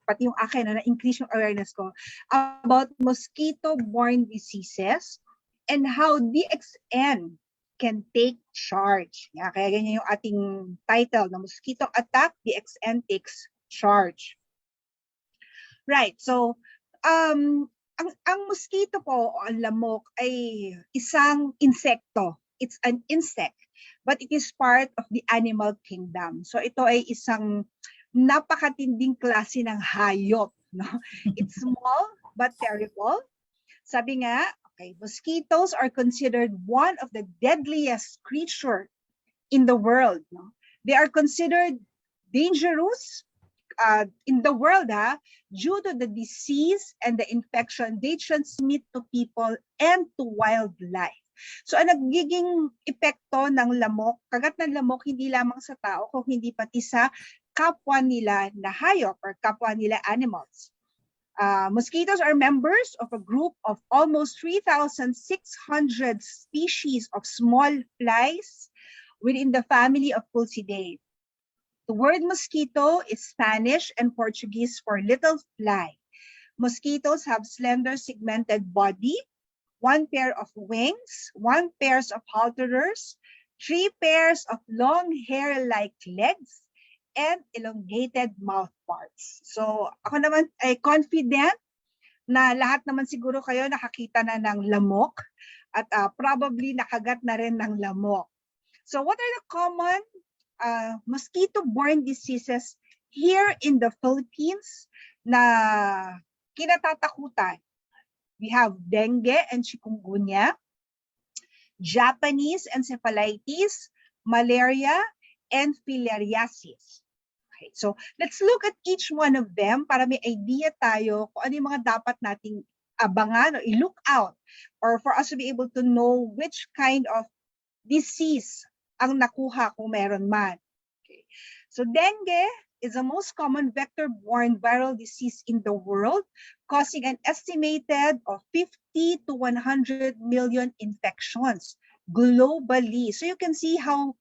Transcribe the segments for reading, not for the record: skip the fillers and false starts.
pati yung akin, na-increase yung awareness ko about mosquito-borne diseases and how DXN can take charge. Yeah, kaya ganyan yung ating title, na Mosquito Attack, DXN Takes Charge. Right, so ang mosquito po, o ang lamok, ay isang insekto. It's an insect, but it is part of the animal kingdom. So ito ay isang napakatinding klase ng hayop. No? It's small but terrible. Sabi nga, okay, mosquitoes are considered one of the deadliest creatures in the world. No? They are considered dangerous in the world due to the disease and the infection they transmit to people and to wildlife. So ang nagiging epekto ng lamok, kagat ng lamok, hindi lamang sa tao, kung hindi pati sa kapwa nila na hayop or kapwa nila animals. Mosquitoes are members of a group of almost 3,600 species of small flies within the family of Pulcidae. The word mosquito is Spanish and Portuguese for little fly. Mosquitoes have slender segmented body, 1 pair of wings, 1 pair of halteres, 3 pairs of long hair-like legs, and elongated mouth parts. So ako naman ay confident na lahat naman siguro kayo nakakita na ng lamok at probably nakagat na rin ng lamok. So what are the common mosquito-borne diseases here in the Philippines na kinatatakutan? We have dengue and chikungunya, Japanese encephalitis, malaria, and filariasis. Okay, so let's look at each one of them para may idea tayo kung ano yung mga dapat nating abangan o i-look out or for us to be able to know which kind of disease ang nakuha kung meron man. Okay. So dengue is the most common vector-borne viral disease in the world, causing an estimated of 50 to 100 million infections globally. So you can see how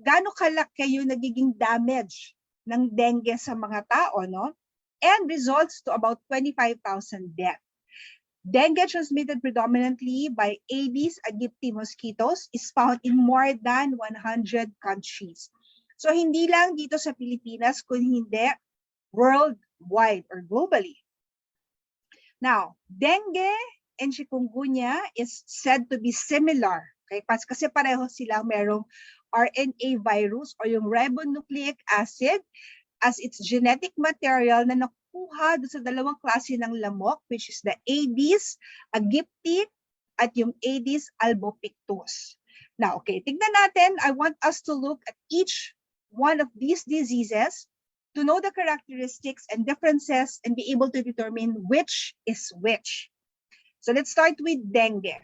gaano kalaki yung nagiging damage ng dengue sa mga tao, no? And results to about 25,000 deaths. Dengue, transmitted predominantly by Aedes aegypti mosquitoes, is found in more than 100 countries. So hindi lang dito sa Pilipinas, kundi hindi worldwide or globally. Now, dengue and chikungunya is said to be similar. Okay? Kasi pareho silang merong RNA virus or yung ribonucleic acid as its genetic material na nakuha doon sa dalawang klase ng lamok, which is the Aedes aegypti at yung Aedes albopictus. Now, okay, tignan natin. I want us to look at each one of these diseases to know the characteristics and differences and be able to determine which is which. So let's start with dengue.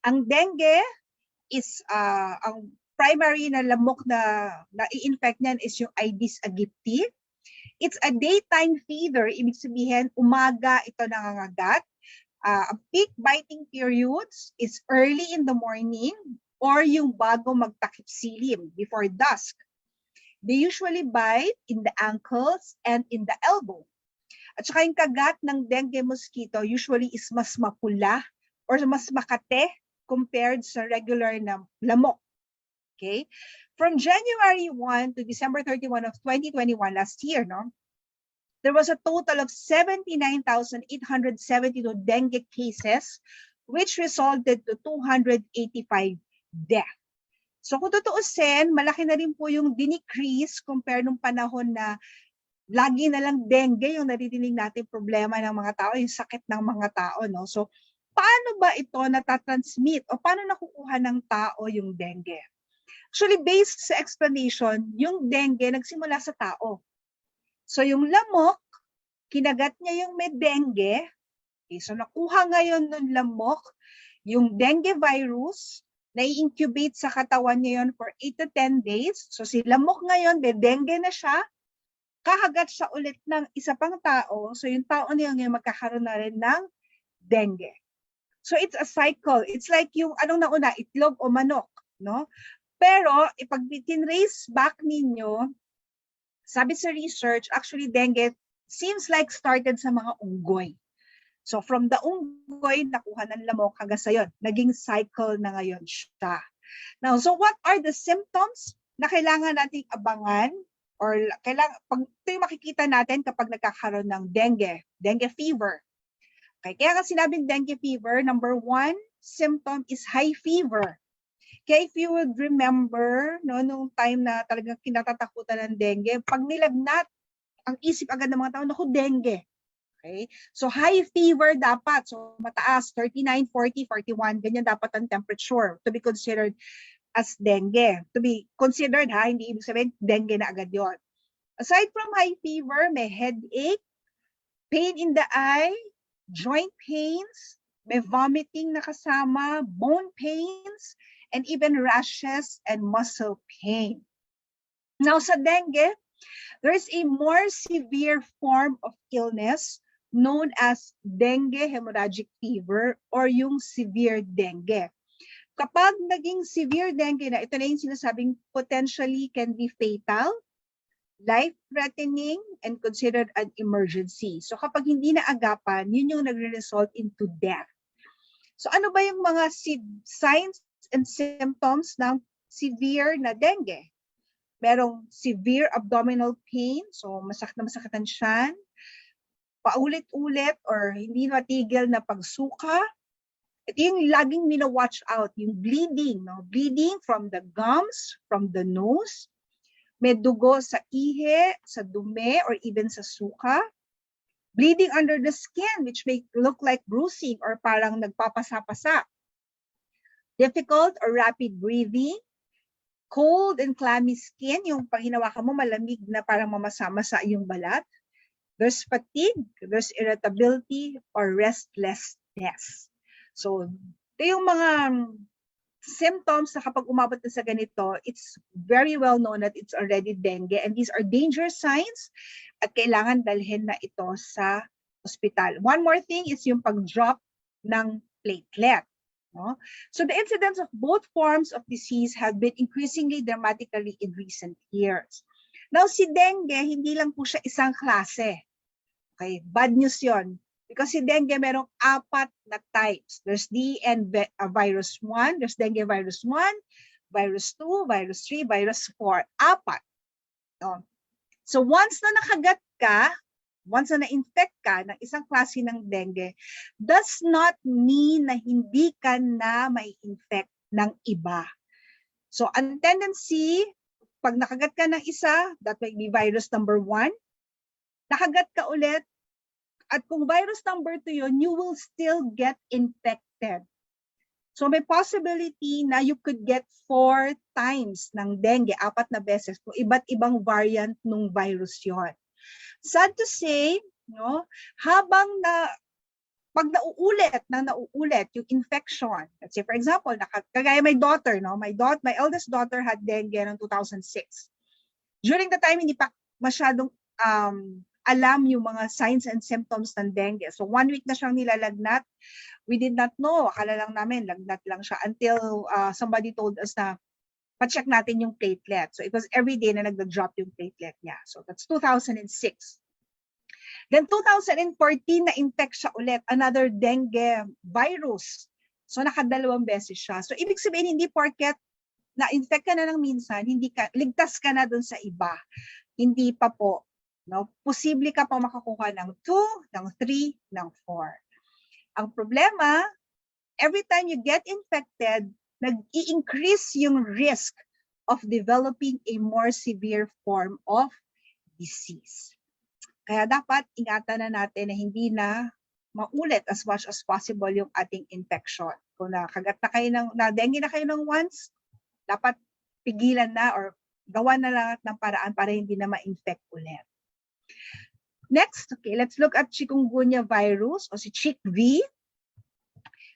Ang dengue is ang primary na lamok na i-infect niyan is yung Aedes aegypti. It's a daytime feeder, ibig sabihin umaga ito nangangagat. Ang peak biting periods is early in the morning or yung bago magtakip silim, before dusk. They usually bite in the ankles and in the elbow. At saka yung kagat ng dengue mosquito usually is mas mapula or mas makate compared sa regular na lamok. Okay? From January 1 to December 31 of 2021, last year, no? There was a total of 79,872 dengue cases, which resulted to 285 deaths. So kung tutuusin, malaki na rin po yung dinecrease compare nung panahon na lagi na lang dengue yung naririnig natin problema ng mga tao, yung sakit ng mga tao. No? So paano ba ito natatransmit o paano nakukuha ng tao yung dengue? Actually, based sa explanation, yung dengue nagsimula sa tao. So yung lamok, kinagat niya yung may dengue. Okay, so nakuha ngayon ng lamok yung dengue virus, na-incubate sa katawan niya yun for 8 to 10 days. So si lamok ngayon, may dengue na siya, kahagat siya ulit ng isa pang tao. So yung tao niya ngayon magkakaroon na rin ng dengue. So it's a cycle. It's like yung anong nauna, itlog o manok, no? Pero ipag tin-race back ninyo, sabi sa research, actually dengue seems like started sa mga unggoy. So from the unggoy, nakuha ng lamok hanggang sa yun. Naging cycle na ngayon siya. Now, so what are the symptoms na kailangan nating abangan or ito yung makikita natin kapag nagkakaroon ng dengue fever. Okay, kaya nga sinabing dengue fever, number 1 symptom is high fever. Kaya if you would remember, no, nung time na talagang kinatatakutan ng dengue, pag nilagnat, ang isip agad ng mga tao, naku, dengue. Okay? So high fever dapat. So mataas, 39, 40, 41, ganyan dapat ang temperature to be considered as dengue. To be considered, hindi ibig sabihin dengue na agad yon. Aside from high fever, may headache, pain in the eye, joint pains, may vomiting na kasama, bone pains, and even rashes and muscle pain. Now sa dengue, there is a more severe form of illness known as dengue hemorrhagic fever or yung severe dengue. Kapag naging severe dengue na, ito na yung sinasabing potentially can be fatal, life-threatening, and considered an emergency. So kapag hindi naagapan, yun yung nagre-result into death. So ano ba yung mga signs and symptoms ng severe na dengue? Merong severe abdominal pain, so masakit na masakit ang tiyan, paulit-ulit or hindi matigil na pagsuka. Ito yung laging mina-watch out, yung bleeding, no? Bleeding from the gums, from the nose, may dugo sa ihi, sa dumi, or even sa suka. Bleeding under the skin, which may look like bruising or parang nagpapasa-pasa. Difficult or rapid breathing. Cold and clammy skin, yung pag hinawakan mo malamig na parang mamasa-masa yung balat. There's fatigue, there's irritability, or restlessness. So, ito yung mga symptoms na kapag umabot na sa ganito, it's very well known that it's already dengue, and these are danger signs at kailangan dalhin na ito sa ospital. One more thing is yung pag-drop ng platelet. No? So the incidence of both forms of disease have been increasingly dramatically in recent years. Now si dengue, hindi lang po siya isang klase. Okay, bad news yon. Because si dengue merong 4 na types. There's DN virus 1, there's dengue virus 1, virus 2, virus 3, virus 4. 4. No? So once na nakagat ka, once na na-infect ka ng isang klase ng dengue, does not mean na hindi ka na may infect ng iba. So ang tendency, pag nakagat ka ng isa, that may be virus number 1, nakagat ka ulit, at kung virus number 2 yun, you will still get infected. So may possibility na you could get 4 times ng dengue, 4 na beses, kung iba't ibang variant ng virus yon. Sad to say, no, habang pag nauulit yung infection, let's say for example, kagaya my daughter, no, my eldest daughter had dengue noong 2006. During the time, hindi pa masyadong alam yung mga signs and symptoms ng dengue. So 1 week na siyang nilalagnat. We did not know. Akala lang namin, lagnat lang siya until somebody told us na pa-check natin yung platelet. So it was every day na nagda-drop yung platelet niya. So that's 2006. Then 2014, na-infect siya ulit, another dengue virus. So nakadalawang beses siya. So ibig sabihin, hindi porket na-infect ka na ng minsan, ligtas ka na dun sa iba. Hindi pa po. No? Posible ka pa makakuha ng 2, ng 3, ng 4. Ang problema, every time you get infected, nag-i-increase yung risk of developing a more severe form of disease. Kaya dapat ingatan na natin na hindi na maulit as much as possible yung ating infection. Kung nakagat na kayo dengue na kayo ng once, dapat pigilan na or gawan na lang ng paraan para hindi na ma-infect ulit. Next, okay, let's look at chikungunya virus o si CHIKV.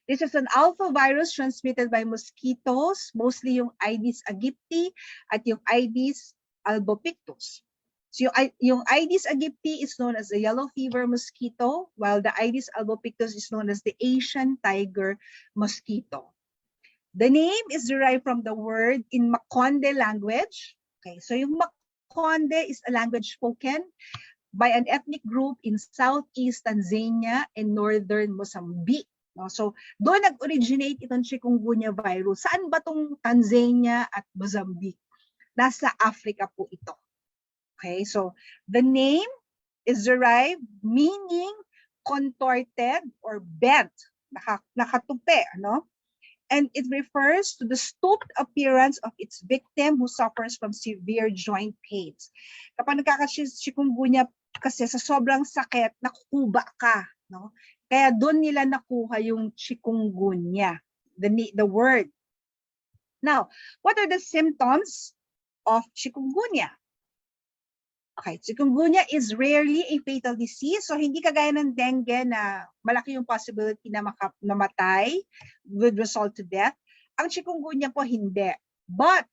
This is an alpha virus transmitted by mosquitoes, mostly yung Aedes aegypti at yung Aedes albopictus. So yung Aedes aegypti is known as the yellow fever mosquito, while the Aedes albopictus is known as the Asian tiger mosquito. The name is derived from the word in Makonde language. Okay, so yung Makonde is a language spoken by an ethnic group in southeast Tanzania and northern Mozambique. No? So, doon nag-originate itong chikungunya virus. Saan ba itong Tanzania at Mozambique? Nasa Africa po ito. Okay, so the name is derived meaning contorted or bent, nakatupi, ano? And it refers to the stooped appearance of its victim who suffers from severe joint pains. Kapag nagkaka-chikungunya kasi sa sobrang sakit, nakukuba ka, no? Kaya doon nila nakuha yung chikungunya, the word. Now, what are the symptoms of chikungunya? Okay, chikungunya is rarely a fatal disease, so hindi kagaya ng dengue na malaki yung possibility na mamatay would result to death. Ang chikungunya po hindi. But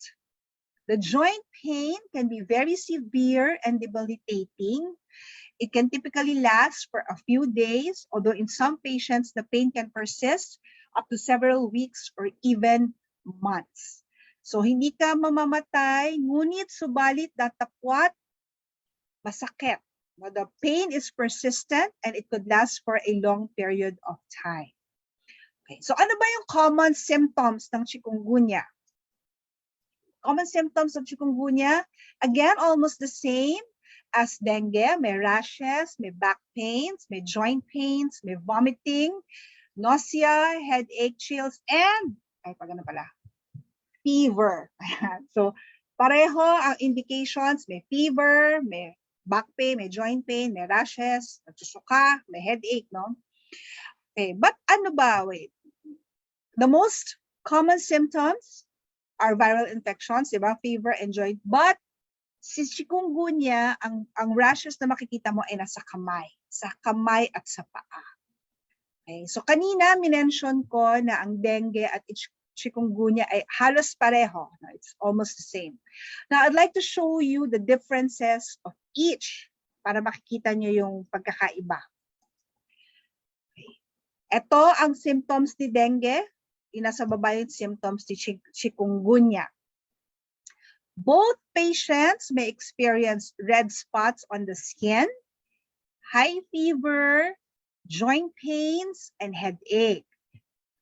the joint pain can be very severe and debilitating. It can typically last for a few days, although in some patients, the pain can persist up to several weeks or even months. So hindi ka mamamatay, ngunit subalit datapwat, masakit. The pain is persistent and it could last for a long period of time. Okay, so ano ba yung common symptoms ng chikungunya? Common symptoms of chikungunya, again, almost the same as dengue. May rashes, may back pains, may joint pains, may vomiting, nausea, headache, chills, and, fever. So, pareho ang indications, may fever, may back pain, may joint pain, may rashes, nagsusuka, may headache, no? Okay, but ano ba? Wait. The most common symptoms are viral infections, diba? Fever and joint. But si chikungunya, ang rashes na makikita mo ay nasa kamay at sa paa. Okay, so kanina minention ko na ang dengue at chikungunya ay halos pareho. It's almost the same. Now, I'd like to show you the differences of each para makikita nyo yung pagkakaiba. Okay. Ito ang symptoms ni dengue. Nasa baba yung symptoms ni chikungunya. Both patients may experience red spots on the skin, high fever, joint pains, and headache.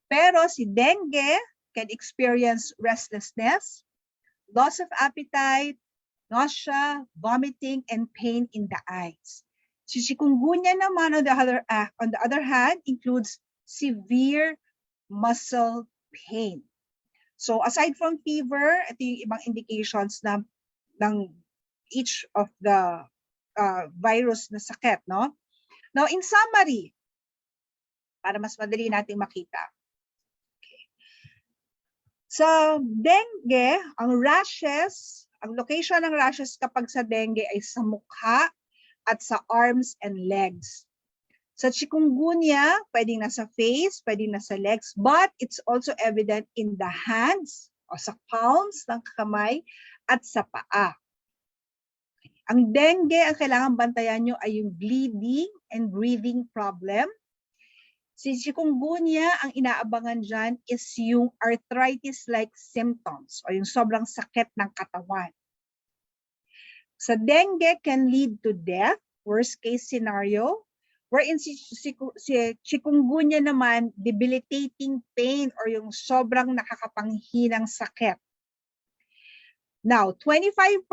Pero si dengue can experience restlessness, loss of appetite, nausea, vomiting, and pain in the eyes. Si chikungunya naman, on the other hand, includes severe muscle pain. So aside from fever, ito yung ibang indications ng each of the virus na sakit, no? Now, in summary, para mas madali nating makita. Sa dengue, ang rashes, ang location ng rashes kapag sa dengue ay sa mukha at sa arms and legs. Sa chikungunya, pwedeng nasa face, pwedeng nasa legs, but it's also evident in the hands o sa palms ng kamay at sa paa. Ang dengue, ang kailangan bantayan nyo ay yung bleeding and breathing problem. Si chikungunya, ang inaabangan dyan is yung arthritis-like symptoms o yung sobrang sakit ng katawan. Sa dengue can lead to death, worst case scenario, wherein si chikungunya naman, debilitating pain or yung sobrang nakakapanghinang sakit. Now, 25%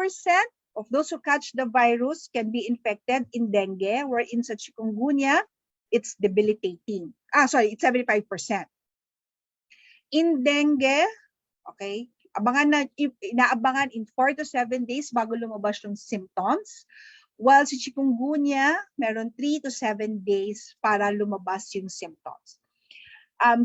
of those who catch the virus can be infected in dengue, wherein sa chikungunya, it's debilitating. It's 75%. In dengue, okay, inaabangan in 4 to 7 days bago lumabas yung symptoms. While si chikungunya, meron 3 to 7 days para lumabas yung symptoms.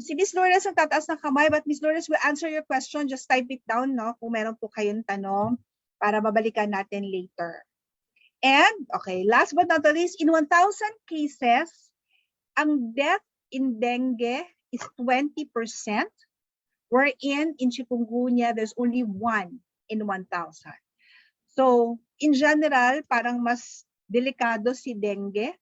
Si Ms. Lourdes ang tataas ng kamay, but Ms. Lourdes will answer your question. Just type it down, no? Kung meron po kayong tanong para babalikan natin later. And, okay, last but not the least, in 1,000 cases, ang death in dengue is 20%, wherein in chikungunya, there's only 1 in 1,000. So, in general, parang mas delikado si dengue,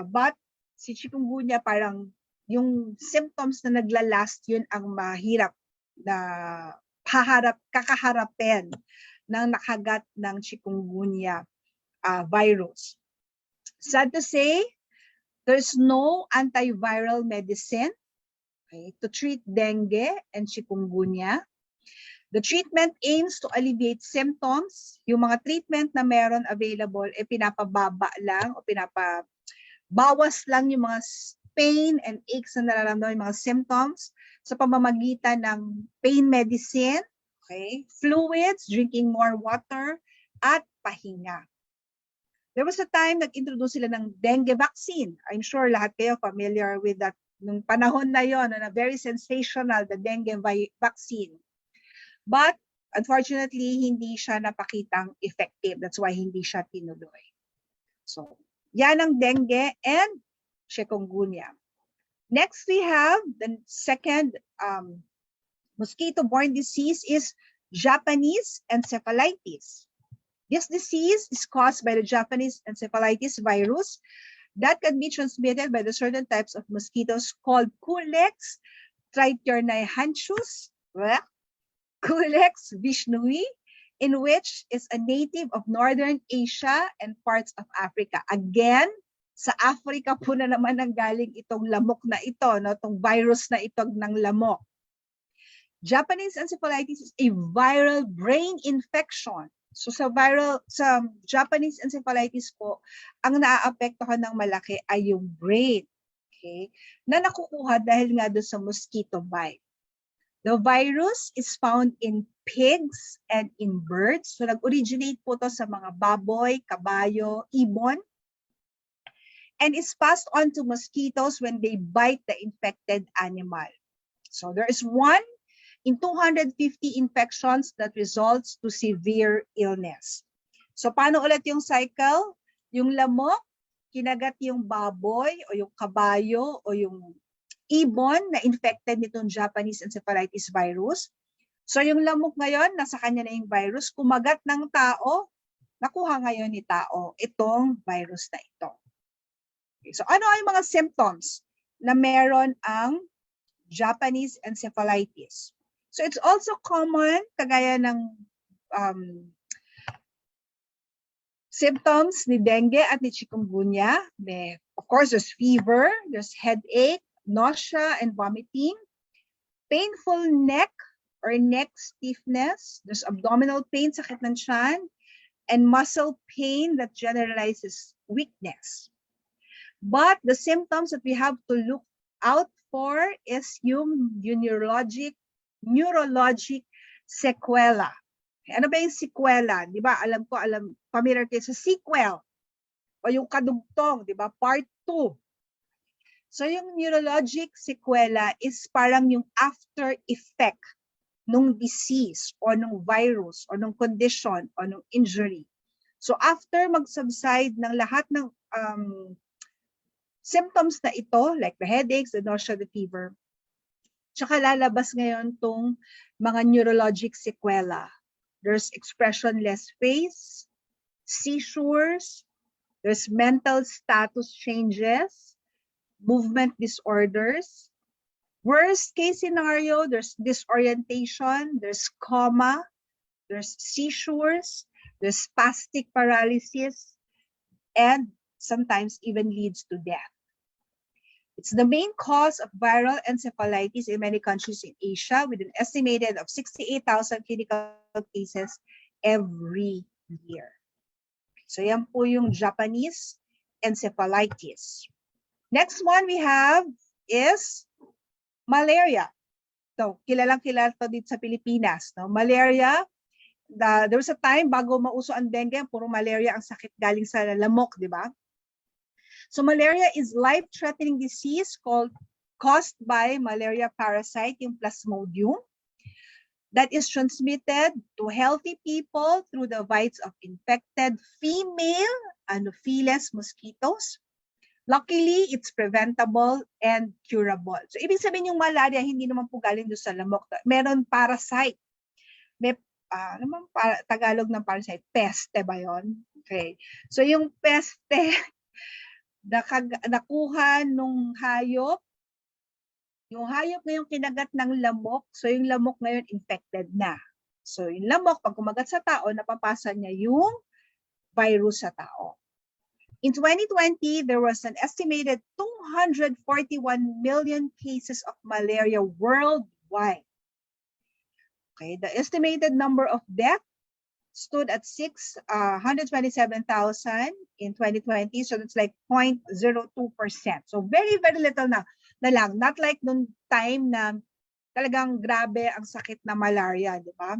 but si chikungunya parang yung symptoms na naglalast, yun ang mahirap na kakaharapin ng nakagat ng chikungunya virus. Sad to say, there's no antiviral medicine, okay, to treat dengue and chikungunya. The treatment aims to alleviate symptoms. Yung mga treatment na meron available, pinapababa lang o pinapabawas lang yung mga pain and aches na nararamdaman, yung mga symptoms sa pamamagitan ng pain medicine, okay, fluids, drinking more water, at pahinga. There was a time nag-introduce sila ng dengue vaccine. I'm sure lahat kayo familiar with that. Nung panahon na yon, na very sensational, the dengue vaccine. But unfortunately, hindi siya napakitang effective. That's why hindi siya tinuloy. So, yan ang dengue and chikungunya. Next, we have the second mosquito-borne disease is Japanese encephalitis. This disease is caused by the Japanese encephalitis virus that can be transmitted by the certain types of mosquitoes called Culex trichornihanchus, Culex vishnui, in which is a native of Northern Asia and parts of Africa. Again, sa Africa po na naman ang galing itong lamok na ito, no? Itong virus na ito ng lamok. Japanese encephalitis is a viral brain infection. So sa Japanese encephalitis po, ang naaapektuhan ng malaki ay yung brain, okay, na nakukuha dahil nga doon sa mosquito bite. The virus is found in pigs and in birds. So nag-originate po to sa mga baboy, kabayo, ibon, and is passed on to mosquitoes when they bite the infected animal. So there is 1 in 250 infections that results to severe illness. So paano ulit yung cycle? Yung lamok, kinagat yung baboy o yung kabayo o yung ibon na infected nitong Japanese encephalitis virus. So yung lamok ngayon, nasa kanya na yung virus, kumagat ng tao, nakuha ngayon ni tao itong virus na ito. Okay, so ano ay mga symptoms na meron ang Japanese encephalitis? So it's also common, kagaya ng symptoms ni dengue at ni chikungunya. Of course, there's fever, there's headache, nausea and vomiting, painful neck or neck stiffness, there's abdominal pain, sakit ng tiyan, and muscle pain that generalizes weakness. But the symptoms that we have to look out for is yung neurologic sequela. Ano ba yung sequela? Di ba? Familiar kayo sa sequel o yung kadugtong, di ba? Part 2. So yung neurologic sequela is parang yung after effect nung disease o nung virus o nung condition o nung injury. So after mag-subside ng lahat ng symptoms na ito, like the headaches, the nausea, the fever, tsaka lalabas ngayon tong mga neurologic sequela. There's expressionless face, seizures, there's mental status changes, movement disorders. Worst case scenario, there's disorientation, there's coma, there's seizures, there's spastic paralysis, and sometimes even leads to death. It's the main cause of viral encephalitis in many countries in Asia, with an estimated of 68,000 clinical cases every year. So yan po yung Japanese encephalitis. Next one we have is malaria. So, kilalang-kilala to dito sa Pilipinas. No? Malaria, there was a time bago mauso ang dengue, puro malaria ang sakit galing sa lamok, di ba? So, malaria is life-threatening disease caused by malaria parasite, yung Plasmodium, that is transmitted to healthy people through the bites of infected female Anopheles mosquitoes. Luckily, it's preventable and curable. So, ibig sabihin yung malaria, hindi naman po galing doon sa lamok. Meron parasite. May, Tagalog ng parasite, peste ba yun? Okay. So, yung peste, nakuha nung hayop, yung hayop ngayon kinagat ng lamok, so yung lamok ngayon infected na. So, yung lamok, pag kumagat sa tao, napapasa niya yung virus sa tao. In 2020, there was an estimated 241 million cases of malaria worldwide. Okay, the estimated number of deaths stood at 627,000 in 2020. So that's like 0.02%. So very, very little na lang. Not like nung time na talagang grabe ang sakit na malaria, di ba?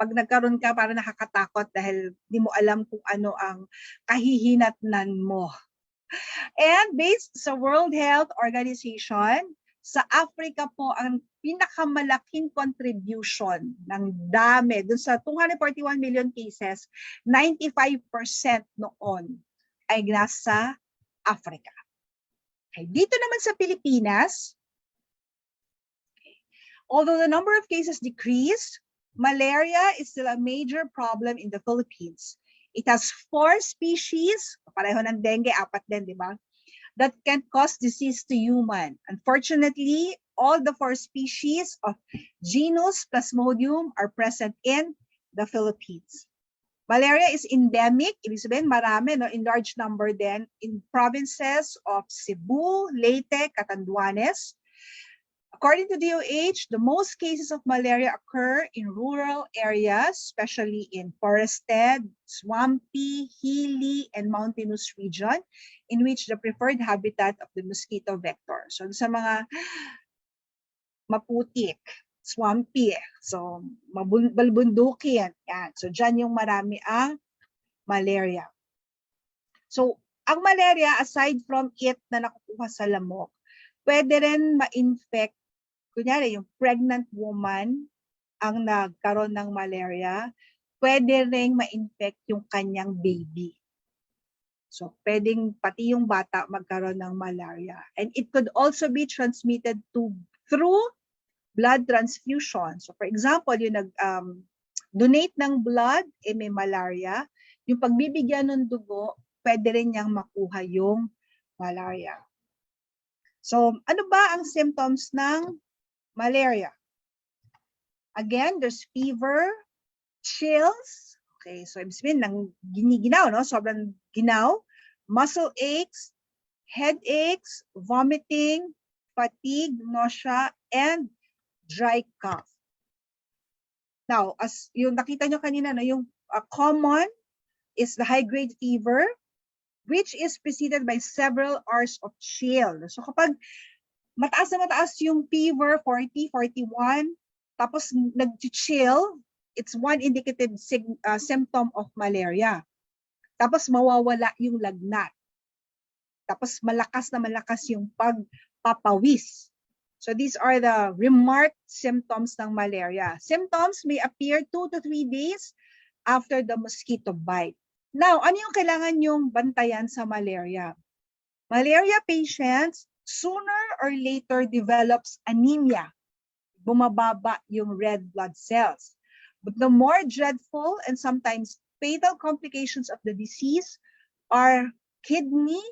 Pag nagkaroon ka, parang nakakatakot dahil di mo alam kung ano ang kahihinatnan mo. And based sa World Health Organization, sa Africa po ang pinakamalaking contribution ng dami. Dun sa 241 million cases, 95% noon ay nasa Africa. Okay. Dito naman sa Pilipinas, although the number of cases decreased, malaria is still a major problem in the Philippines. It has 4 species, pareho ng dengue, 4 din, di ba? That can cause disease to human. Unfortunately, all the 4 species of genus Plasmodium are present in the Philippines. Malaria is endemic, ibig sabihin marami, no, in large number din, in provinces of Cebu, Leyte, Catanduanes. According to DOH, the most cases of malaria occur in rural areas, especially in forested, swampy, hilly, and mountainous region, in which the preferred habitat of the mosquito vector. So sa mga maputik, swampy, so balbundukin, yan. So dyan yung marami ang malaria. So ang malaria, aside from it na nakukuha sa lamok, pwede rin ma-infect. Kunyari, yung pregnant woman ang nagkaroon ng malaria, pwede rin ma-infect yung kanyang baby. So, pwedeng pati yung bata magkaroon ng malaria. And it could also be transmitted through blood transfusion. So, for example, yung nag-donate ng blood, may malaria. Yung pagbibigyan ng dugo, pwede rin niyang makuha yung malaria. So, ano ba ang symptoms ng malaria? Again, there's fever, chills. Okay, so ibig sabihin ng giniginaw, no? Sobrang ginaw. Muscle aches, headaches, vomiting, fatigue, nausea, and dry cough. Now, as yung nakita nyo kanina, no, yung common is the high-grade fever, which is preceded by several hours of chill. So kapag mataas na mataas yung fever, 40, 41, tapos nag-chill, it's one indicative symptom of malaria. Tapos mawawala yung lagnat. Tapos malakas na malakas yung pagpapawis. So these are the remarked symptoms ng malaria. Symptoms may appear 2 to 3 days after the mosquito bite. Now, ano yung kailangan yung bantayan sa malaria? Malaria patients sooner or later develops anemia. Bumababa yung red blood cells. But the more dreadful and sometimes fatal complications of the disease are kidney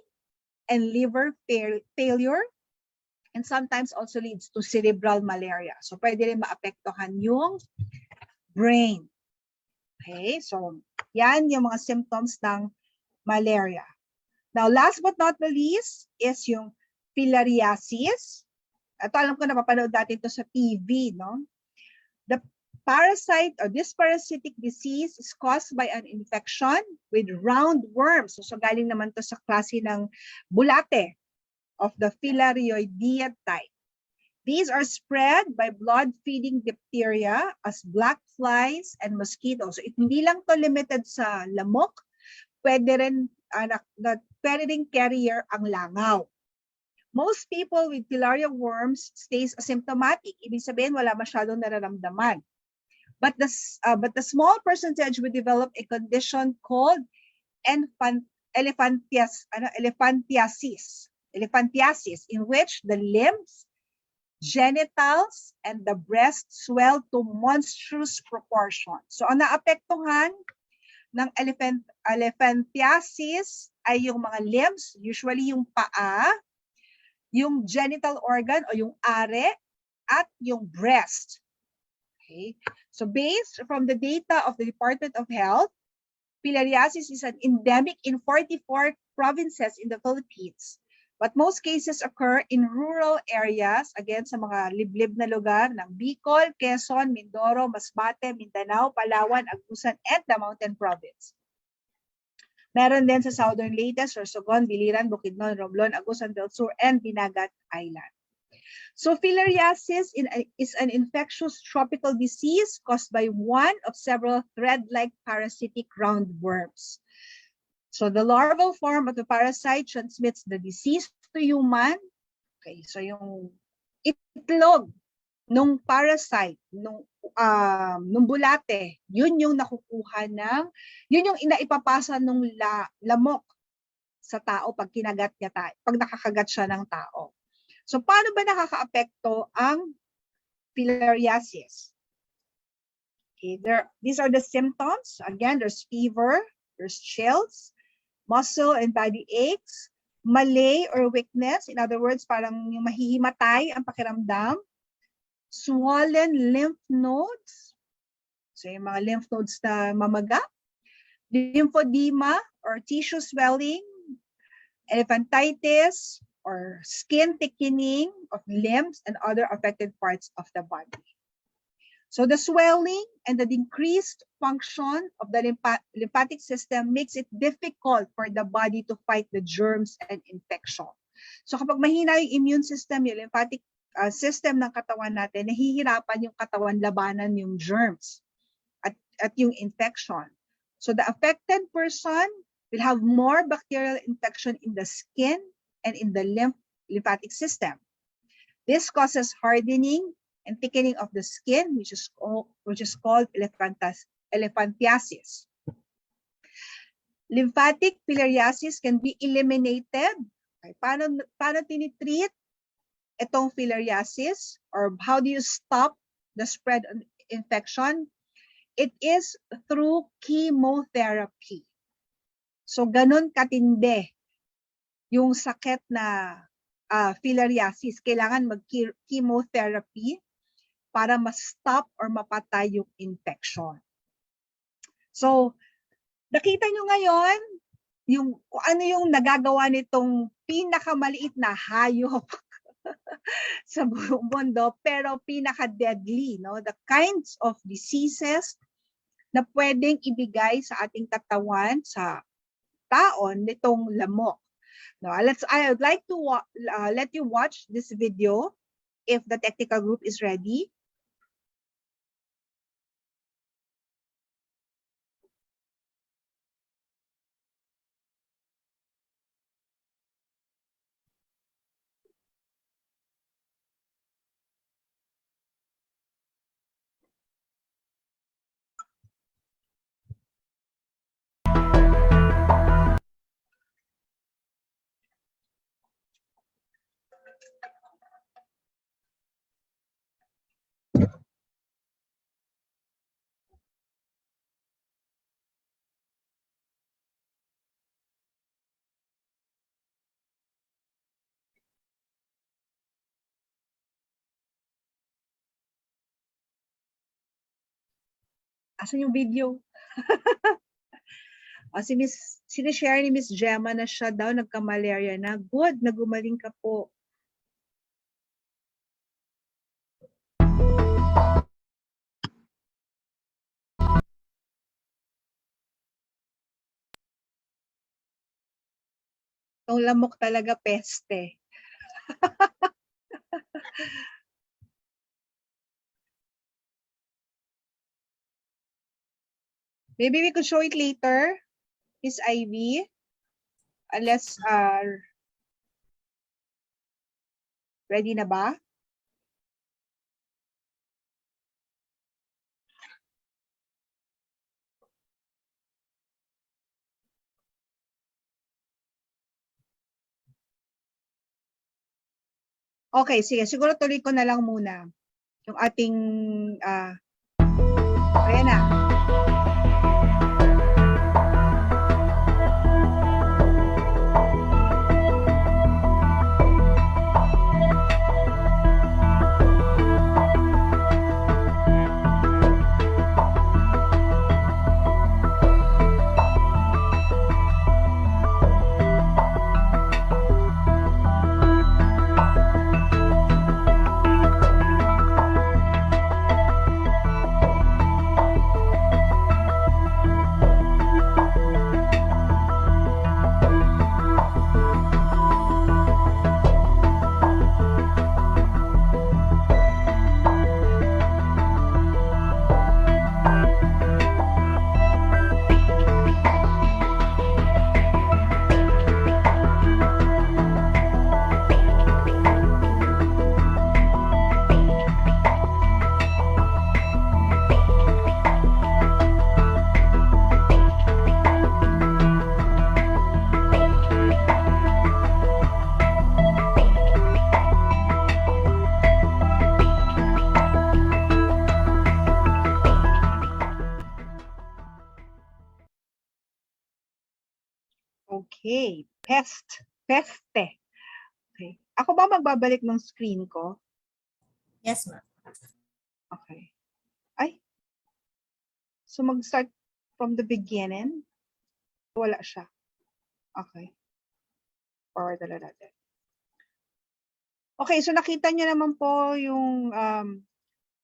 and liver failure, and sometimes also leads to cerebral malaria. So pwede rin maapektuhan yung brain. Okay, so yan yung mga symptoms ng malaria. Now, last but not the least is yung filariasis. Ito alam ko napapanood natin ito sa TV, no? The parasite or this parasitic disease is caused by an infection with roundworms. So galing naman to sa klase ng bulate of the Filarioidea type. These are spread by blood-feeding diphtheria as black flies and mosquitoes. So hindi lang to limited sa lamok, pwede rin carrier ang langaw. Most people with filaria worms stays asymptomatic. Ibig sabihin wala masyadong nararamdaman. But the small percentage will develop a condition called elephantiasis, in which the limbs, genitals, and the breast swell to monstrous proportions. So ang naapektuhan ng elephantiasis ay yung mga limbs, usually yung paa, yung genital organ o yung are, at yung breast. Okay? So based from the data of the Department of Health, Filariasis is an endemic in 44 provinces in the Philippines. But most cases occur in rural areas, again sa mga liblib na lugar ng Bicol, Quezon, Mindoro, Masbate, Mindanao, Palawan, Agusan, and the Mountain Province. Meron din sa Southern Leyte, Sorsogon, Biliran, Bukidnon, Romblon, Agusan del Sur, and Dinagat Island. So filariasis is an infectious tropical disease caused by one of several thread-like parasitic roundworms. So the larval form of the parasite transmits the disease to human. Okay, so yung itlog nung parasite, nung bulate, yun yung nakukuha yun yung inaipapasa nung lamok sa tao pag kinagat niya tayo, pag nakakagat siya ng tao. So paano ba nakakaapekto ang filariasis? Okay, these are the symptoms. Again, there's fever, there's chills, muscle and body aches, malay or weakness. In other words, parang yung mahihimatay ang pakiramdam. Swollen lymph nodes. So yung mga lymph nodes na mamaga. Lymphedema or tissue swelling. Elephantitis or skin thickening of limbs and other affected parts of the body. So the swelling and the decreased function of the lymphatic system makes it difficult for the body to fight the germs and infection. So kapag mahina yung immune system, yung lymphatic system ng katawan natin, nahihirapan yung katawan labanan yung germs at yung infection. So the affected person will have more bacterial infection in the skin and in the lymphatic system. This causes hardening and thickening of the skin, which is called elephantiasis. Lymphatic filariasis can be eliminated. Okay, paano tinitreat itong filariasis, or how do you stop the spread of infection? It is through chemotherapy. So ganun katindi yung sakit na filariasis. Kailangan mag-chemotherapy para ma-stop or mapatay yung infection. So, nakita nyo ngayon kung ano yung nagagawa nitong pinakamaliit na hayop sa buong mundo, pero pinaka-deadly, no? The kinds of diseases na pwedeng ibigay sa ating katawan, sa taon, nitong lamok. No, I would like to let you watch this video if the technical group is ready. Asan yung video? Sinishare ni Miss Gemma na siya daw nagka-malaria na. Good, nagumaling ka po. Itong lamok talaga peste. Maybe we could show it later, Miss Ivy. Unless, ready na ba? Okay, sige. Siguro tuloy ko na lang muna yung ating, ayan na. Okay, peste. Okay. Ako ba magbabalik ng screen ko? Yes, ma'am. Okay. Ay. So mag-start from the beginning. Wala siya. Okay. Forward na natin. Okay, so nakita niyo naman po yung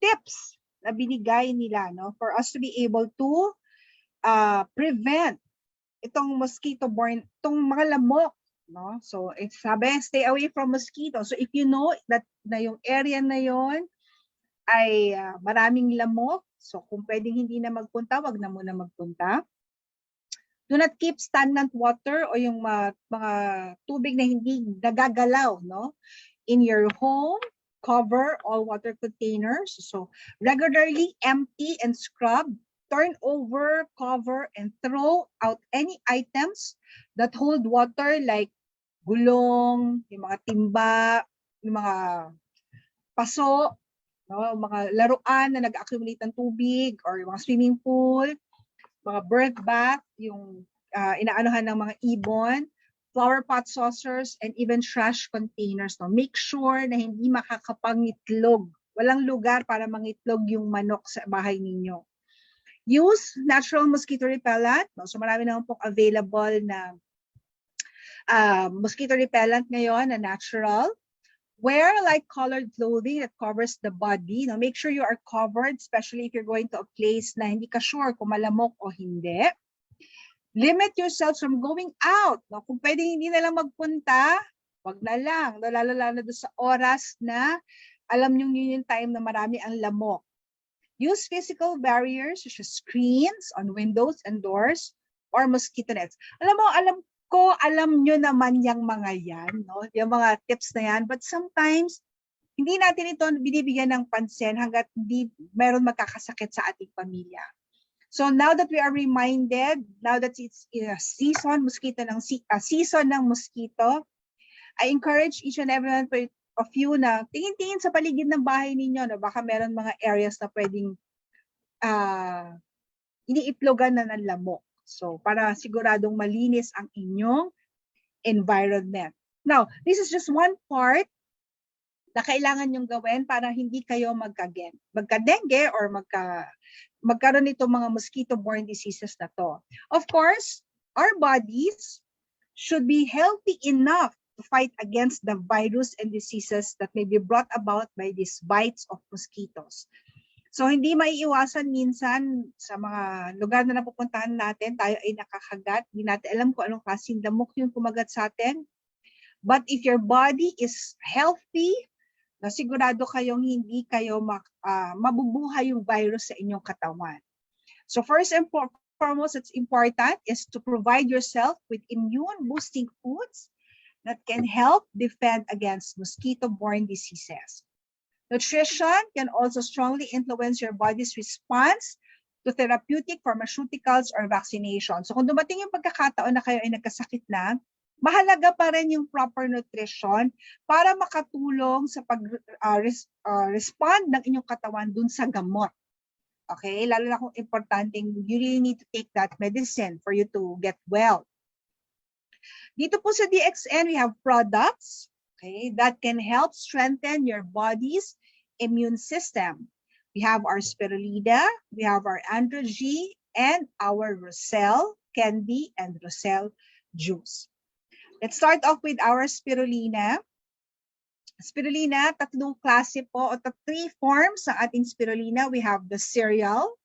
tips na binigay nila, no, for us to be able to prevent itong mosquito-borne, itong mga lamok, no? So, sabi, stay away from mosquito. So, if you know that na yung area na yon ay maraming lamok, so kung pwedeng hindi na magpunta, wag na muna magpunta. Do not keep stagnant water o yung mga tubig na hindi nagagalaw, no? In your home, cover all water containers. So, regularly empty and scrub. Turn over, cover, and throw out any items that hold water like gulong, yung mga timba, yung mga paso, no, mga laruan na nag-accumulate ng tubig, or yung mga swimming pool, mga bird bath, yung inaanohan ng mga ibon, flower pot saucers, and even trash containers. No? Make sure na hindi makakapangitlog. Walang lugar para mangitlog yung manok sa bahay ninyo. Use natural mosquito repellent. No? So marami naman pong available na mosquito repellent ngayon na natural. Wear light-colored clothing that covers the body. No? Make sure you are covered, especially if you're going to a place na hindi ka sure kung malamok o hindi. Limit yourself from going out. No? Kung pwedeng hindi na lang magpunta, wag na lang. No? Lalo na doon sa oras na alam nyo yun yung time na marami ang lamok. Use physical barriers such as screens on windows and doors or mosquito nets. Alam nyo naman yung mga yan, no? Yung mga tips na yan. But sometimes, hindi natin ito binibigyan ng pansin hanggat hindi meron magkakasakit sa ating pamilya. So now that we are reminded, now that it's season ng mosquito, I encourage each and every one of you na tingin-tingin sa paligid ng bahay ninyo, no? Baka meron mga areas na pwedeng iniitlogan na ng lamok. So para siguradong malinis ang inyong environment. Now, this is just one part na kailangan nyong gawin para hindi kayo magka-dengue or magkaroon itong mga mosquito-borne diseases na to. Of course, our bodies should be healthy enough to fight against the virus and diseases that may be brought about by these bites of mosquitoes. So hindi maiiwasan minsan sa mga lugar na napupuntahan natin, tayo ay nakakagat, hindi natin alam kung anong klaseng lamok yung kumagat sa atin. But if your body is healthy, na sigurado kayong hindi kayo mabubuhay yung virus sa inyong katawan. So first and foremost, it's important is to provide yourself with immune-boosting foods that can help defend against mosquito-borne diseases. Nutrition can also strongly influence your body's response to therapeutic, pharmaceuticals, or vaccination. So kung dumating yung pagkakataon na kayo ay nagkasakit na, mahalaga pa rin yung proper nutrition para makatulong sa pag-respond ng inyong katawan dun sa gamot. Okay? Lalo na kung importanteng, you really need to take that medicine for you to get well. Dito po sa DXN, we have products, okay, that can help strengthen your body's immune system. We have our spirulina, we have our androgy, and our roselle candy and roselle juice. Let's start off with our spirulina. Spirulina, tatlong klase po o three forms ng ating spirulina. We have the cereal,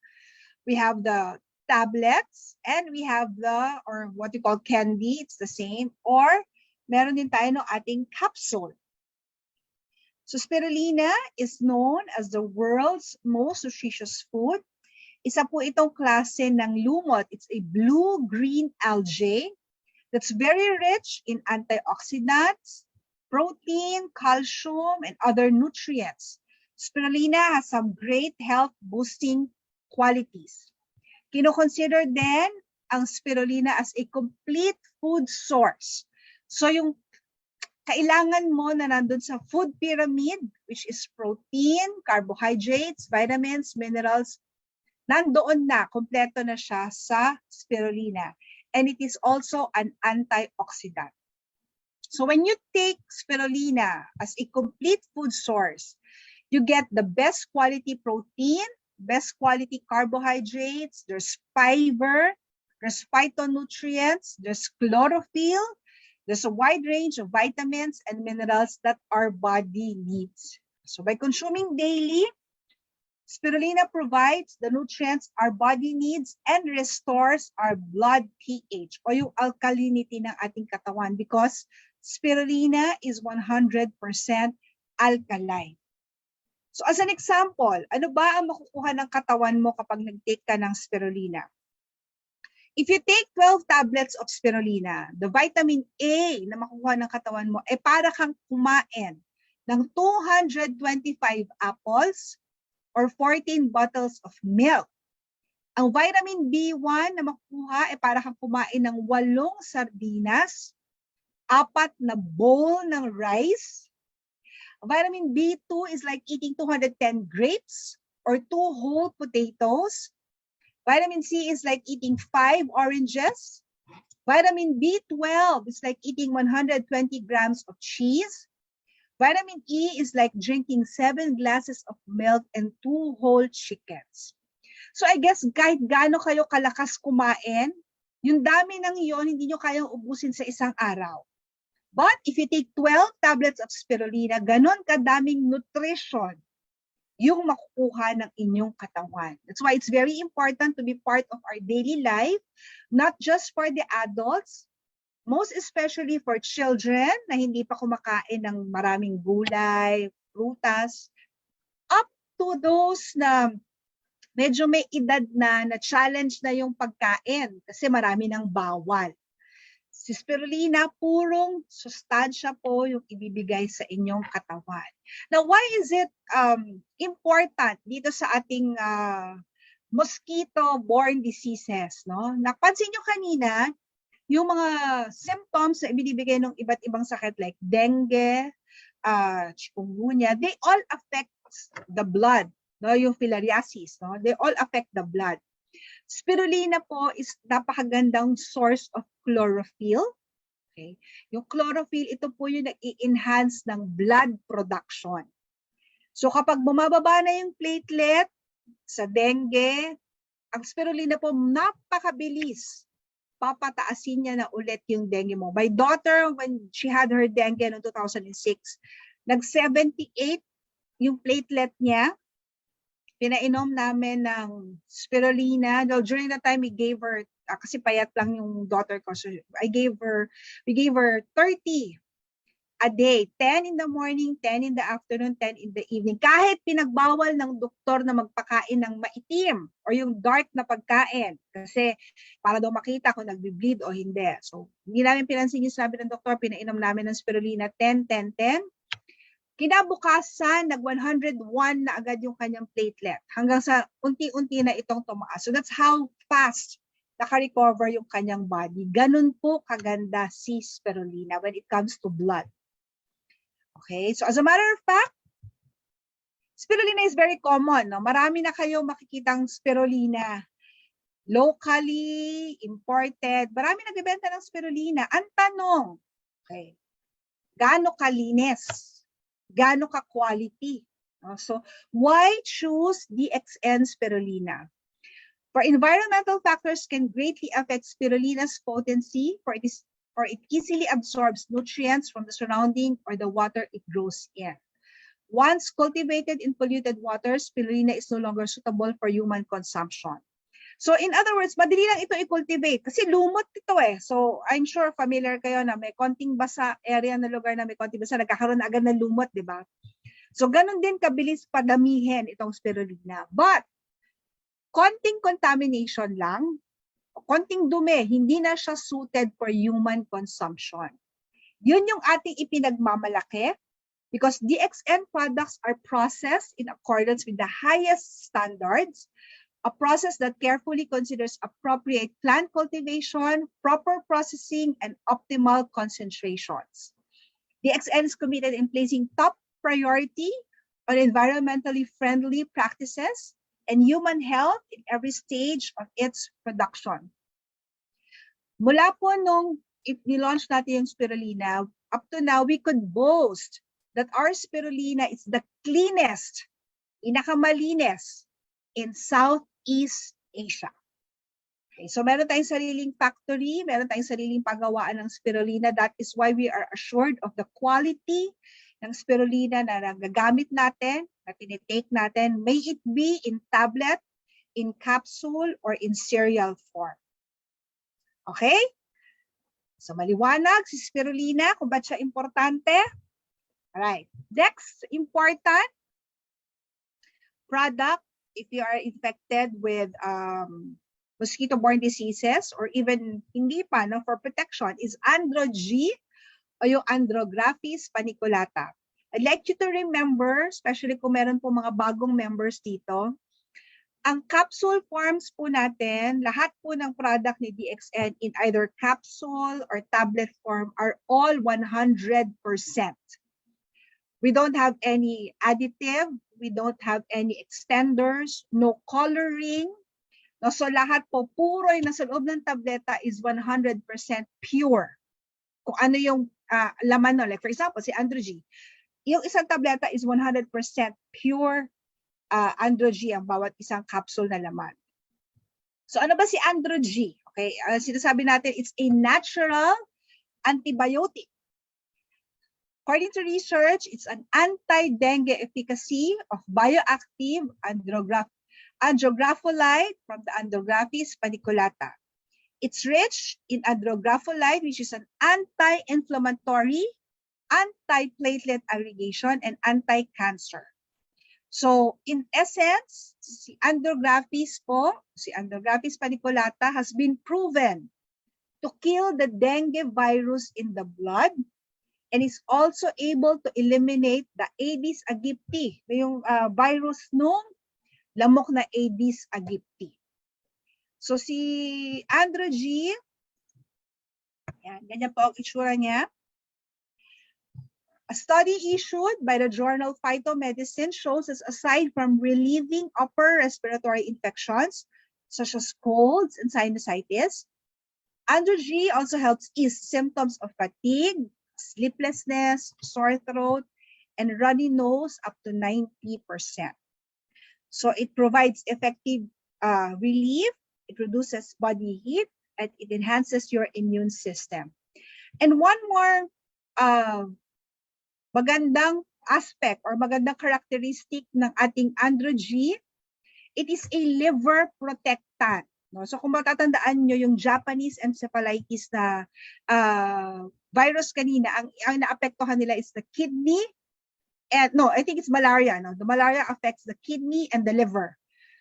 we have the tablets, and we have the, or what you call candy, it's the same, or meron din tayo ng ating capsule. So spirulina is known as the world's most nutritious food. Isa po itong klase ng lumot. It's a blue-green algae that's very rich in antioxidants, protein, calcium, and other nutrients. Spirulina has some great health-boosting qualities. Kino-consider din ang spirulina as a complete food source. So yung kailangan mo na nandun sa food pyramid, which is protein, carbohydrates, vitamins, minerals, nandoon na, kompleto na siya sa spirulina. and it is also an antioxidant. So when you take spirulina as a complete food source, you get the best quality protein, best quality carbohydrates, there's fiber, there's phytonutrients, there's chlorophyll, there's a wide range of vitamins and minerals that our body needs. So by consuming daily, spirulina provides the nutrients our body needs and restores our blood pH o yung alkalinity ng ating katawan because spirulina is 100% alkaline. So as an example, ano ba ang makukuha ng katawan mo kapag nag-take ka ng spirulina? If you take 12 tablets of spirulina, the vitamin A na makukuha ng katawan mo ay para kang kumain ng 225 apples or 14 bottles of milk. Ang vitamin B1 na makukuha ay para kang kumain ng 8 sardinas, 4 na bowl ng rice. Vitamin B2 is like eating 210 grapes or 2 whole potatoes. Vitamin C is like eating 5 oranges. Vitamin B12 is like eating 120 grams of cheese. Vitamin E is like drinking 7 glasses of milk and 2 whole chickens. So I guess kahit gaano kayo kalakas kumain, yung dami ng iyon hindi nyo kayang ubusin sa isang araw. But if you take 12 tablets of spirulina, ganon kadaming nutrition yung makukuha ng inyong katawan. That's why it's very important to be part of our daily life, not just for the adults, most especially for children na hindi pa kumakain ng maraming gulay, prutas, up to those na medyo may edad na challenge na yung pagkain kasi marami ng bawal. Si spirulina, purong sustansya po yung ibibigay sa inyong katawan. Now, why is it important dito sa ating mosquito-borne diseases? No? Napansin nyo kanina, yung mga symptoms na ibinibigay ng iba't ibang sakit like dengue, chikungunya, they all affect the blood. No? Yung filariasis, no? They all affect the blood. Spirulina po is napakagandang source of chlorophyll. Okay? Yung chlorophyll, ito po yung nag-i-enhance ng blood production. So kapag bumababa na yung platelet sa dengue, ang spirulina po napakabilis. Papataasin niya na ulit yung dengue mo. My daughter, when she had her dengue noong 2006, nag-78 yung platelet niya. Pinainom namin ng spirulina. No, during the time we gave her, kasi payat lang yung daughter ko, so we gave her 30 a day. 10 in the morning, 10 in the afternoon, 10 in the evening. Kahit pinagbawal ng doktor na magpakain ng maitim or yung dark na pagkain. Kasi para daw makita kung nagbi-bleed o hindi. So hindi namin pinansin yung sabi ng doktor, pinainom namin ng spirulina 10, 10, 10. Kinabukasan, nag-101 na agad yung kanyang platelet hanggang sa unti-unti na itong tumaas. So that's how fast naka-recover yung kanyang body. Ganun po kaganda si spirulina when it comes to blood. Okay, so as a matter of fact, spirulina is very common. No? Marami na kayo makikitang spirulina. Locally, imported, marami nagbebenta ng spirulina. Ang tanong, okay, gaano kalinis? Gaano ka-quality? So, why choose DXN spirulina? For environmental factors can greatly affect spirulina's potency for it easily absorbs nutrients from the surrounding or the water it grows in. Once cultivated in polluted water, spirulina is no longer suitable for human consumption. So in other words, madali lang ito i-cultivate kasi lumot ito eh. So I'm sure familiar kayo na may konting basa area na lugar na may konting basa, nagkakaroon na agad ng lumot, di ba? So ganun din kabilis padamihin itong spirulina. But konting contamination lang, konting dumi, hindi na siya suited for human consumption. Yun yung ating ipinagmamalaki because DXN products are processed in accordance with the highest standards, a process that carefully considers appropriate plant cultivation, proper processing, and optimal concentrations. DXN is committed in placing top priority on environmentally friendly practices and human health in every stage of its production. Mula po nung ni-launch natin yung spirulina, up to now, we could boast that our spirulina is the cleanest, pinakamalinis in Southeast Asia. Okay, so meron tayong sariling factory, meron tayong sariling paggawaan ng spirulina. That is why we are assured of the quality ng spirulina na nagagamit natin, na tinitake natin, may it be in tablet, in capsule, or in cereal form. Okay? So maliwanag si spirulina kung ba't siya importante. Alright. Next important product if you are infected with mosquito-borne diseases or even hindi pa, no, for protection is Andro-G o yung Andrographis paniculata. I'd like you to remember, especially kung meron po mga bagong members dito, ang capsule forms po natin, lahat po ng product ni DXN in either capsule or tablet form are all 100%. We don't have any additive, we don't have any extenders, no coloring. No, so lahat po, puro yung nasa loob ng tableta is 100% pure. Kung ano yung laman, no? Like for example, si Andro-G, yung isang tableta is 100% pure Andro-G ang bawat isang capsule na laman. So ano ba si Andro-G? Okay, sinasabi natin it's a natural antibiotic. According to research, it's an anti-dengue efficacy of bioactive andrographolide from the Andrographis paniculata. It's rich in andrographolide, which is an anti-inflammatory, anti-platelet aggregation, and anti-cancer. So, in essence, si Andrographis paniculata has been proven to kill the dengue virus in the blood and is also able to eliminate the Aedes aegypti, yung virus nung lamok na Aedes aegypti. So, si Andro-G, ganyan po ang itsura niya. A study issued by the journal Phytomedicine shows that aside from relieving upper respiratory infections, such as colds and sinusitis, Andro-G also helps ease symptoms of fatigue, sleeplessness, sore throat, and runny nose up to 90%. So it provides effective relief, it reduces body heat, and it enhances your immune system. And one more magandang aspect or magandang characteristic ng ating Andro-G, it is a liver protectant. No? So kung matatandaan nyo yung Japanese encephalitis na virus kanina, ang naapektuhan nila is the kidney, and no, I think it's malaria. No? The malaria affects the kidney and the liver.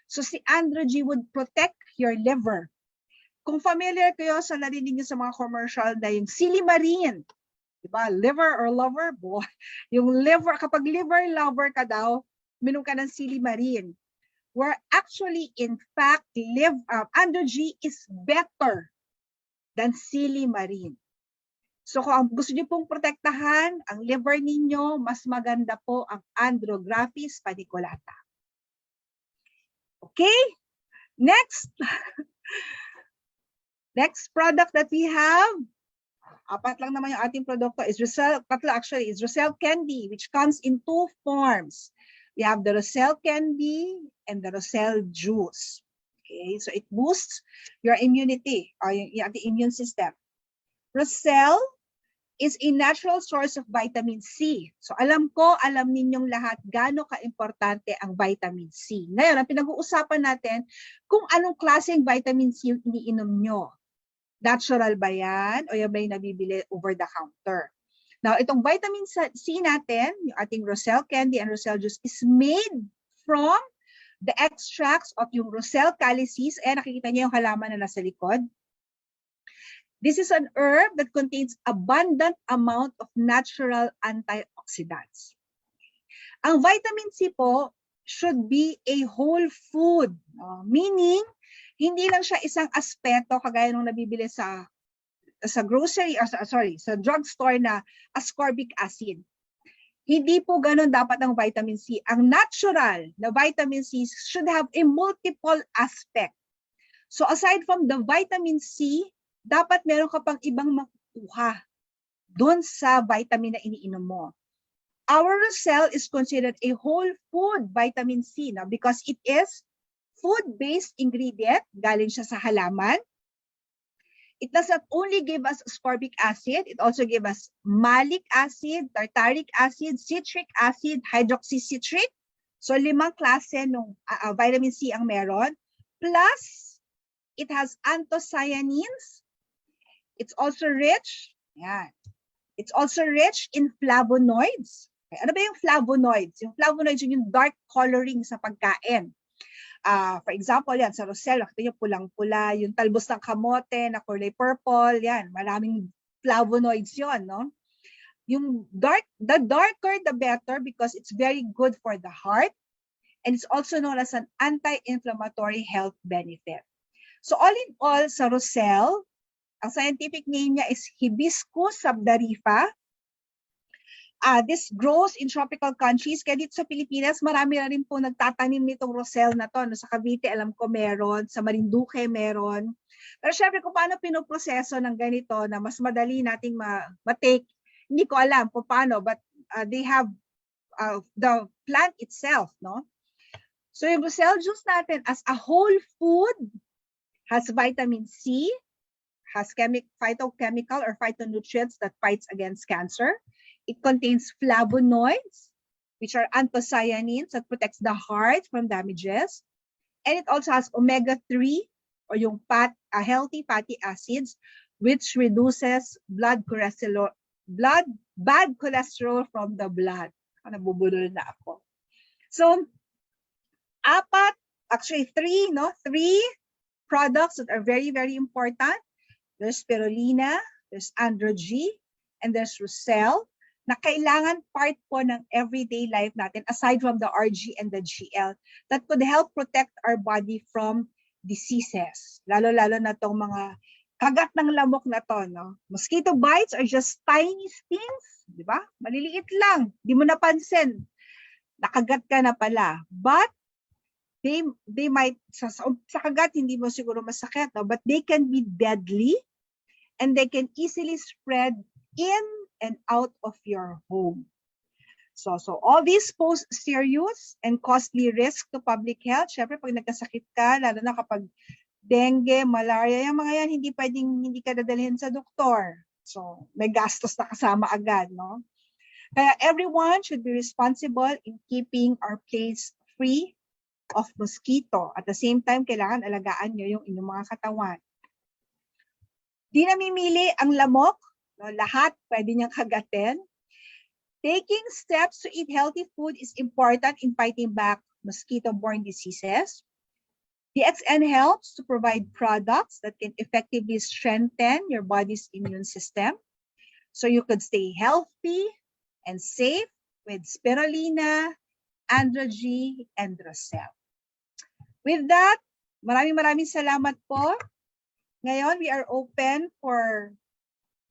So si Andro-G would protect your liver. Kung familiar kayo sa narinig nyo sa mga commercial na yung silimarin, diba? Liver or lover? Boy. Yung liver, kapag liver lover ka daw, minom ka ng silimarin. Where actually, in fact, Andro-G is better than silimarin. So kung gusto niyo pong protektahan ang liver ninyo, mas maganda po ang Andrographis paniculata. Okay? Next. Next product that we have, apat lang naman yung ating produkto, is Roselle Candy, which comes in two forms. We have the Roselle Candy and the Roselle Juice. Okay, so it boosts your immunity or yung immune system. Roselle is a natural source of vitamin C. So alam ninyong lahat gaano ka-importante ang vitamin C. Ngayon, ang pinag-uusapan natin kung anong klaseng vitamin C yung iniinom nyo. Natural ba yan o yan ba yung nabibili over the counter? Now, itong vitamin C natin, yung ating Roselle Candy and Roselle Juice is made from the extracts of yung Roselle calicis. Nakikita niyo yung halaman na nasa likod. This is an herb that contains abundant amount of natural antioxidants. Ang vitamin C po should be a whole food, meaning hindi lang siya isang aspeto kagaya nung nabibili sa grocery or sa drugstore na ascorbic acid. Hindi po ganun dapat ang vitamin C. Ang natural na vitamin C should have a multiple aspect. So aside from the vitamin C dapat meron ka pang ibang makukuha doon sa vitamin na iniinom mo. Our roselle is considered a whole food vitamin C no? Because it is food-based ingredient, galing siya sa halaman. It does not only give us ascorbic acid, it also gives us malic acid, tartaric acid, citric acid, hydroxycitric. So 5 klase ng vitamin C ang meron. Plus, it has anthocyanins. It's also rich. Yan. It's also rich in flavonoids. Okay. Ano ba yung flavonoids? Yung flavonoids yung dark coloring sa pagkain. For example, yan, sa roselle, nakita nyo pulang-pula, yung talbos ng kamote na kulay purple, yan, maraming flavonoids yon, no? The darker the better because it's very good for the heart and it's also known as an anti-inflammatory health benefit. So all in all, sa roselle, ang scientific name niya is Hibiscus sabdarifa. This grows in tropical countries. Kaya dito sa Pilipinas, marami na rin po nagtatanim nitong roselle na to. No, sa Cavite, alam ko meron. Sa Marinduque, meron. Pero syempre, kung paano pinoproseso ng ganito na mas madali nating ma-take, hindi ko alam kung paano, but they have the plant itself, no? So yung roselle juice natin as a whole food has vitamin C, has phytochemical or phytonutrients that fights against cancer. It contains flavonoids, which are anthocyanins that protects the heart from damages. And it also has omega-3 or yung healthy fatty acids, which reduces bad cholesterol from the blood. Nabubulol na ako. So, three products that are very, very important. There's spirulina, there's androgy, and there's roselle, na kailangan part po ng everyday life natin aside from the RG and the GL that could help protect our body from diseases. Lalo-lalo na tong mga kagat ng lamok na to, no? Mosquito bites are just tiny stings, di ba? Maliliit lang, di mo napansin. Nakagat ka na pala. But they might, sa kagat hindi mo siguro masakit, no? But they can be deadly and they can easily spread in and out of your home. So all these pose serious and costly risk to public health. Syempre, pag nagkasakit ka, lalo na kapag dengue, malaria, yung mga yan, hindi ka dadalhin sa doktor. So, may gastos na kasama agad, no? Kaya everyone should be responsible in keeping our place free of mosquito. At the same time, kailangan alagaan nyo yung inyong mga katawan. Di namimili ang lamok, no, lahat pwede niyang kagatin. Taking steps to eat healthy food is important in fighting back mosquito-borne diseases. The XN helps to provide products that can effectively strengthen your body's immune system so you could stay healthy and safe with spirulina, androgy, and roselle. With that, maraming salamat po. Ngayon, we are open for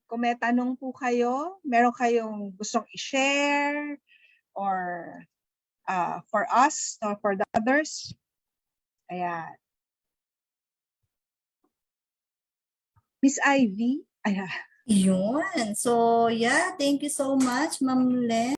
kung may tanong po kayo, meron kayong gustong i-share or for us or for the others. Ayan. Miss Ivy. Ayan. Yun. So, yeah, thank you so much, Ma'am Len.